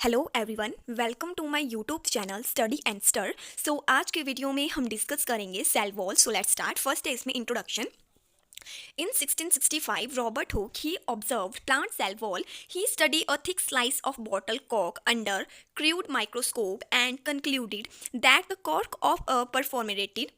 Hello everyone, welcome to my YouTube channel study and स्टर। So आज के video में हम डिस्कस करेंगे cell wall. So let's start. First है इसमें introduction. In 1665, Robert Hooke he observed plant cell wall. He studied a thick slice of bottle cork under crude microscope and concluded that the cork of a perforated.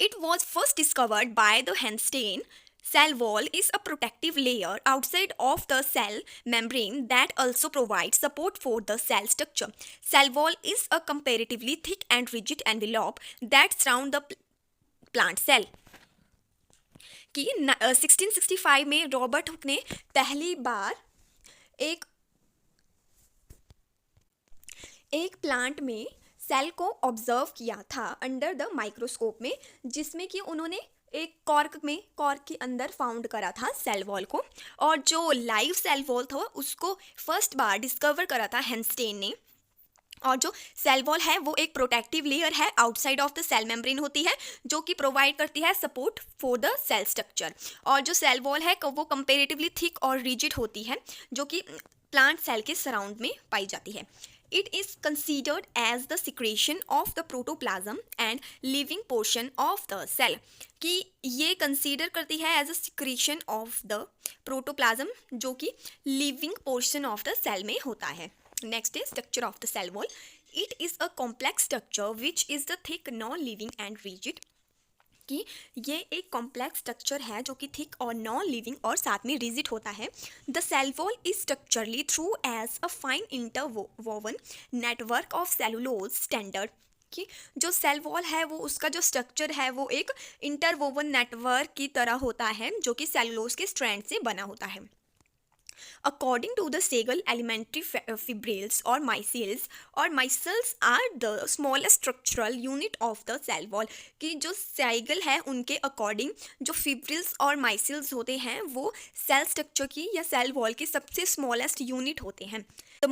It was first discovered by the Henstein. Cell wall is a protective layer outside of the cell membrane that also provides support for the cell structure. Cell wall is a comparatively thick and rigid envelope that surround the plant cell. कि 1665 में Robert Hooke ने पहली बार एक plant में cell को observe किया था under the microscope में, जिसमें कि उन्होंने एक कॉर्क के अंदर फाउंड करा था सेल वॉल को, और जो लाइव सेल वॉल था उसको फर्स्ट बार डिस्कवर करा था हेंस्टेन ने। और जो सेल वॉल है वो एक प्रोटेक्टिव लेयर है outside of the cell membrane होती है, जो कि प्रोवाइड करती है support for the cell structure. और जो सेल वॉल है वो कंपेरेटिवली थिक और रिजिड होती है, जो कि प्लांट सेल के सराउंड में पाई जाती है। It is considered as the secretion of the protoplasm and living portion of the cell। कि ये कंसीडर करती है as a secretion of the protoplasm, जो कि living portion of the cell में होता है। Next is structure of the cell wall. It is a complex structure which is the thick non living and rigid. कि ये एक complex structure है जो कि थिक और नॉन लिविंग और साथ में रिजिड होता है। The cell wall is structurally through as a fine interwoven network of cellulose standard. कि जो सेल वॉल है वो उसका जो स्ट्रक्चर है वो एक इंटरवोवन नेटवर्क की तरह होता है, जो कि सेलुलोज के स्ट्रैंड से बना होता है। According to the Segel, elementary fibrils or micelles are the smallest structural unit of the cell wall। कि जो सेगल है उनके अकॉर्डिंग जो फिब्रिल्स और माइसिल्स होते हैं वो सेल स्ट्रक्चर की या सेल वॉल के सबसे स्मॉलेस्ट यूनिट होते हैं। The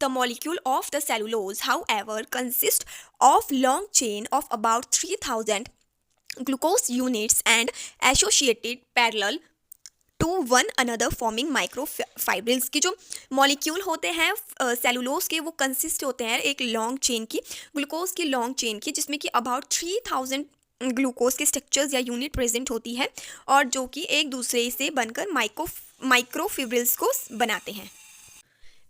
molecule of the cellulose, however, consists of long chain of about 3000 glucose units and associated parallel to one another forming microfibrils. की जो मॉलिक्यूल होते हैं सेलुलोज के वो कंसिस्ट होते हैं एक लॉन्ग चेन की, ग्लूकोज की लॉन्ग चेन की, जिसमें कि अबाउट 3000 ग्लूकोज के स्ट्रक्चर्स या यूनिट प्रेजेंट होती है, और जो कि एक दूसरे से बनकर माइक्रोफिब्रिल्स को बनाते हैं।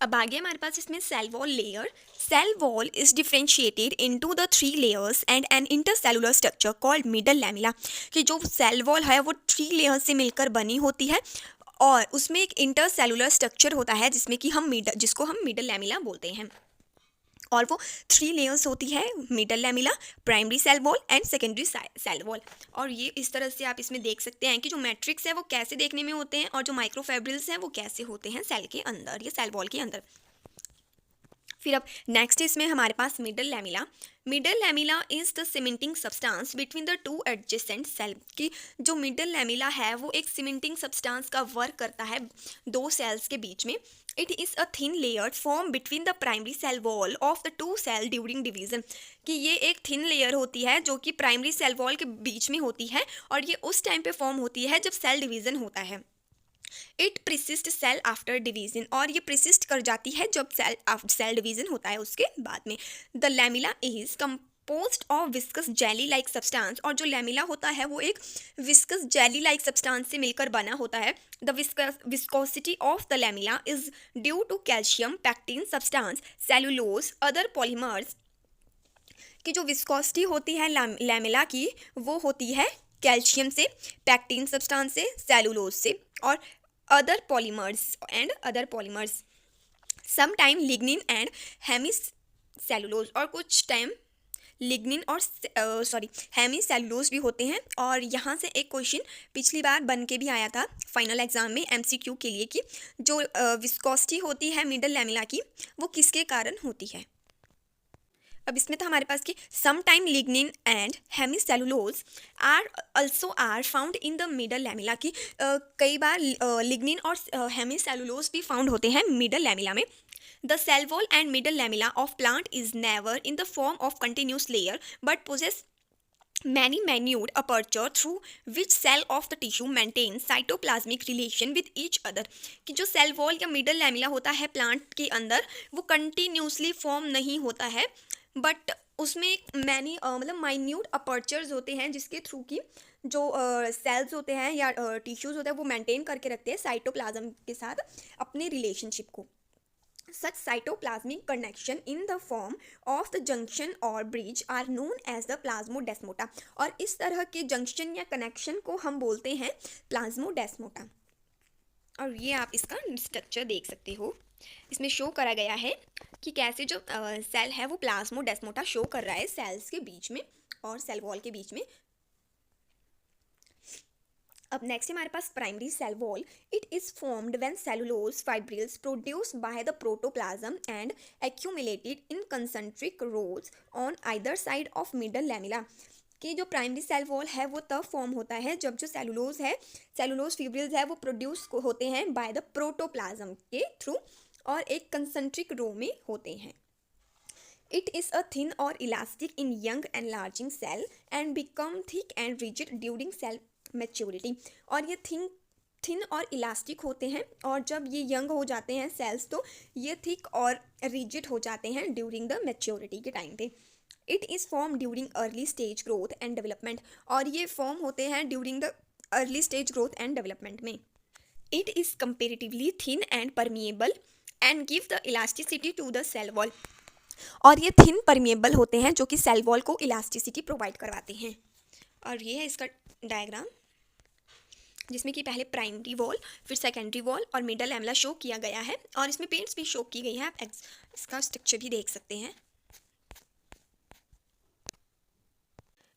अब आगे हमारे पास इसमें cell wall layer. Cell wall is differentiated into the 3 layers and an intercellular structure called middle lamella. कि जो सेल वॉल है वो 3 लेयर्स से मिलकर बनी होती है, और उसमें एक इंटरसेलुलर स्ट्रक्चर होता है जिसको हम मिडल लैमिला बोलते हैं। और वो 3 लेयर्स होती है, middle lamella, primary cell wall and secondary cell wall. और ये इस तरह से आप इसमें देख सकते हैं कि जो मैट्रिक्स है वो कैसे देखने में होते हैं, और जो माइक्रोफैब्रिल्स हैं वो कैसे होते हैं सेल के अंदर या सेल वॉल के अंदर। फिर अब नेक्स्ट इसमें हमारे पास middle lamella. Middle lamella is the cementing substance between the 2 adjacent cell. की जो मिडल लैमिला है वो एक सीमेंटिंग सब्सटेंस का वर्क करता है 2 सेल्स के बीच में। It is a thin layer form between the primary cell wall of the 2 cell during division. कि ये एक थिन लेयर होती है जो कि प्राइमरी सेल वॉल के बीच में होती है, और ये उस टाइम पे फॉर्म होती है जब सेल डिवीजन होता है। इट प्रिसिस्ट सेल आफ्टर डिवीजन, और ये प्रिसिस्ट कर जाती है जब सेल डिवीजन होता है उसके बाद में। The lamella is composed of viscous jelly like substance, और जो लैमिला होता है वो एक विस्कस जेली लाइक सब्सटेंस से मिलकर बना होता है। The viscosity of the lamella is due to calcium, pectin substance, cellulose, other polymers। कि जो विस्कोसिटी होती है लैमिला की वो होती है कैल्शियम से, पैक्टिन सब्सटेंस से, सेलुलोज से, और other polymers some time lignin and hemicellulose, और कुछ टाइम लिग्निन और हेमिसेलुलोज भी होते हैं। और यहाँ से एक क्वेश्चन पिछली बार बन के भी आया था फाइनल एग्जाम में MCQ के लिए, कि जो विस्कोसिटी होती है मिडल लैमिला की वो किसके कारण होती है। अब इसमें था हमारे पास कि some time lignin and hemicellulose are found in the middle lamella. की कई बार लिग्निन और हेमिसेलुलोज भी फाउंड होते हैं मिडल लैमिला में। The cell wall and middle lamella of plant is never in the form of continuous layer but possess many minute aperture through which cell of the tissue maintains cytoplasmic relation with each other। कि जो cell wall या middle lamella होता है plant के अंदर वो continuously form नहीं होता है, बट उसमें एक मैनी मतलब माइन्यूट अपर्चर्स होते हैं जिसके थ्रू की जो सेल्स होते हैं या टिश्यूज़ होते हैं वो मेंटेन करके रखते हैं साइटोप्लाज्म के साथ अपने रिलेशनशिप को। Such cytoplasmic connection in the form of the junction or bridge are known as the plasmodesmata। और इस तरह के जंक्शन या कनेक्शन को हम बोलते हैं प्लाज्मोडेस्मोटा। और ये आप इसका स्ट्रक्चर देख सकते हो, इसमें शो करा गया है कि कैसे जो सेल है वो प्लाज्मोडेस्मोटा शो कर रहा है सेल्स के बीच में और सेल वॉल के बीच में। अब नेक्स्ट हमारे पास primary cell wall. It is formed when cellulose fibrils produced by the protoplasm and accumulated in concentric rows on either side of middle lamella. कि जो प्राइमरी सेल वॉल है वो तब फॉर्म होता है जब जो सेलुलोज है, सेलुलोज फिब्रिल्स है वो प्रोड्यूस होते हैं बाय द प्रोटोप्लाज्म के थ्रू और एक कंसेंट्रिक रो में होते हैं। It is a thin or elastic in young enlarging cell and become thick and rigid during cell maturity। और ये थिन और इलास्टिक होते हैं और जब ये यंग हो जाते हैं सेल्स तो ये थिक और रिजिड हो जाते हैं ड्यूरिंग द मैच्योरिटी के टाइम पे। It is form during early stage growth and development. और ये फॉर्म होते हैं during the early stage growth and development में। It is comparatively thin and permeable and give the elasticity to the cell wall. और ये thin permeable होते हैं जो कि सेल वॉल को इलास्टिसिटी प्रोवाइड करवाते हैं। और ये है इसका डायग्राम जिसमें कि पहले प्राइमरी वॉल, फिर सेकेंडरी वॉल और मिडल लैमिला शो किया गया है और इसमें पेंट्स भी शो की गई है। आप इसका स्ट्रक्चर भी देख सकते हैं।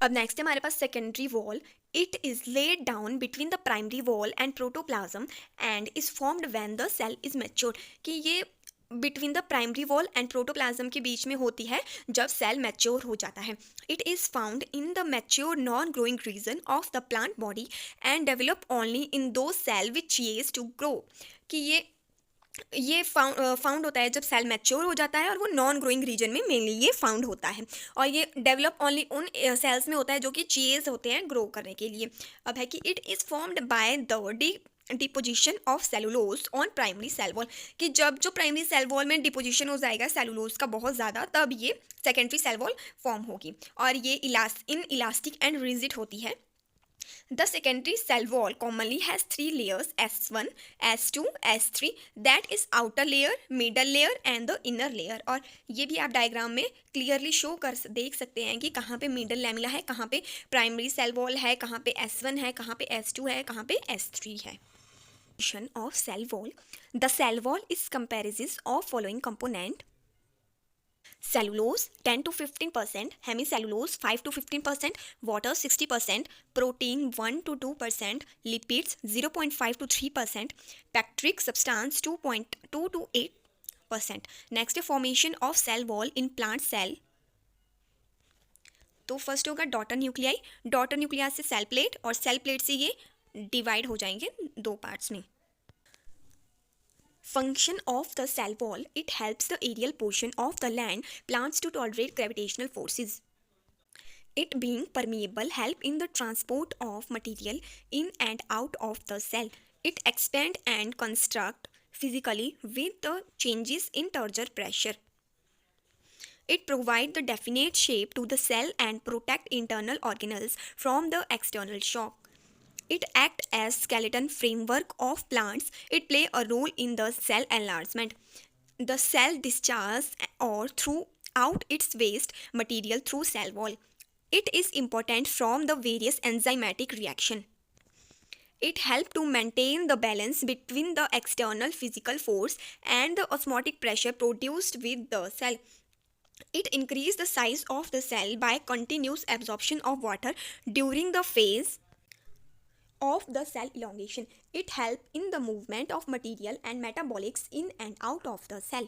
अब नेक्स्ट हमारे पास secondary wall. It is laid down between the primary wall and protoplasm and is formed when the cell is mature. कि ये between the primary wall and protoplasm के बीच में होती है जब सेल मैच्योर हो जाता है। It is found in the mature non growing region of the plant body and develop only in those cell which cease to grow. कि ये फाउंड होता है जब सेल मैच्योर हो जाता है और वो नॉन ग्रोइंग रीजन में मेनली ये फाउंड होता है और ये डेवलप ओनली उन सेल्स में होता है जो कि चेज होते हैं ग्रो करने के लिए। अब है कि it is formed by the deposition of cellulose on primary cell wall. कि जब जो प्राइमरी सेल वॉल में डिपोजिशन हो जाएगा सेलुलोज का बहुत ज़्यादा तब ये सेकेंडरी सेल वॉल फॉर्म होगी और ये इलास्टिक एंड रिजिड होती है। The secondary cell wall commonly has three layers S1, S2, S3 that is outer layer, middle layer and the inner layer। और ये भी आप डायग्राम में क्लियरली शो कर देख सकते हैं कि कहाँ पे मिडल लैमिला है, कहाँ पे प्राइमरी सेल वॉल है, कहाँ पे S1 है, कहाँ पे S2 है, कहाँ पे S3 है। Of cell wall. The cell wall is comprises of following component: cellulose 10 to 15%, hemicellulose 5 to 15%, water 60%, protein 1 to 2%, lipids 0.5 to 3%, bacteric substance 2.2 to 8%। Next, formation of cell wall in plant cell। तो first होगा daughter nuclei. Daughter Nucleya से cell plate और cell plate से ये divide हो जाएंगे दो parts में। Function of the cell wall: it helps the aerial portion of the land plants to tolerate gravitational forces. It being permeable help in the transport of material in and out of the cell. It expand and construct physically with the changes in turgor pressure. It provide the definite shape to the cell and protect internal organelles from the external shock. It acts as skeleton framework of plants. It play a role in the cell enlargement. The cell discharges or throughout its waste material through cell wall. It is important from the various enzymatic reaction. It helps to maintain the balance between the external physical force and the osmotic pressure produced with the cell. It increases the size of the cell by continuous absorption of water during the phase of the cell elongation. It helps in the movement of material and metabolics in and out of the cell.